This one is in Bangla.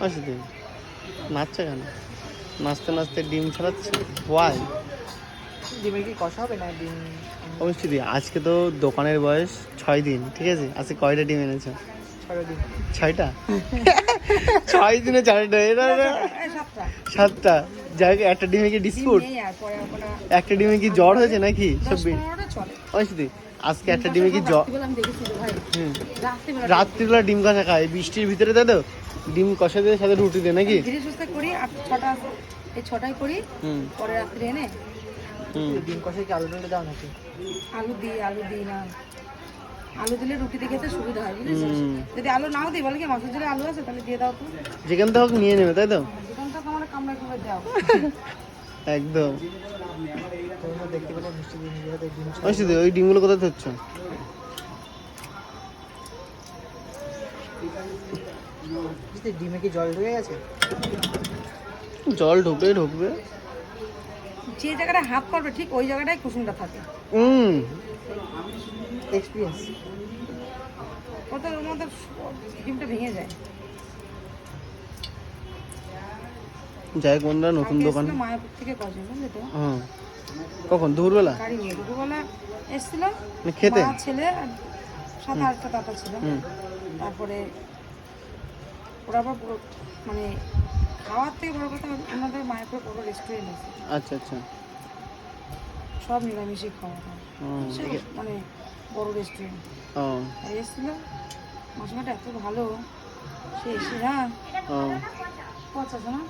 অসুবিধে নাচছে কেন? নাচতে নাচতে ডিম ছাড়াচ্ছে, ওয়াই? ডিমের কি কষা হবে না ডিম? অবশ্যই। আজকে তো দোকানের বয়স 6 দিন, ঠিক আছে? আজকে কয়টা ডিম এনেছো? 6 দিন। 6টা? 6 দিনে 4টা? এটা 7টা। 7টা? যাই হোক, একটা ডিমে কি ডিসপুট? একটা ডিমে কি জ্বর হয়েছে নাকি? সব অবশ্যই। আজকে একটা ডিমে কি জ্বর? হুম, রাত্রিবেলা ডিম কষা খায় বৃষ্টির ভিতরে, তাই তো? ডিম কষা দিয়ে সাথে রুটি দিয়ে নাকি? ধীরে সুস্থে করি, 6টা এই 6টাই করি। পরে রাত্রে এনে ডিম কষায় কি আলু দিলে দাও নাকি? আলু দিই না। আলু দিলে রুটিতে খেতে সুবিধা হয়, বুঝেছিস? যদি আলু নাও দিই, বলে কি মাছের ঝোলে আলু আছে, তাহলে দিয়ে দাও তো। যেখান থেকে হোক নিয়ে নেবে, তাই তো? যেখান থেকে আমার কামড়া করে দাও। একদম। তোমরা দেখতে পেলে মিষ্টি ডিম দিয়ে ডিম। অবশ্যই। ওই ডিমগুলো কোথায় ধরছ? ডিমে কি জল ঢুকে গেছে? জল ঢুকবে। যে জায়গাটা হাফ করবে ঠিক ওই জায়গাটায় কুসুমটা থাকে। এক্সপিরিয়েন্স। ওর মধ্যে ডিমটা ভেঙে যায়। যাই বন্ধুরা, নতুন দোকান মায়াপুর থেকে কজন, বুঝলি তো? কখন? দুপুরবেলা? গাড়ি নিয়ে দুপুরবেলা এসেছিল খেতে? ছেলে 7-8টা দাদা ছিল। তারপরে ওরা আবার পুরো মানে খাওয়ার থেকে বড় কথা, ওনাদের মায়াপুর বড় রেস্টুরেন্ট আছে। আচ্ছা আচ্ছা। সব নিরামিষই খাওয়া হয়, মানে বড় রেস্টুরেন্ট। এসেছিল মশলাটা এত ভালো, সে এসে না পচাছে না।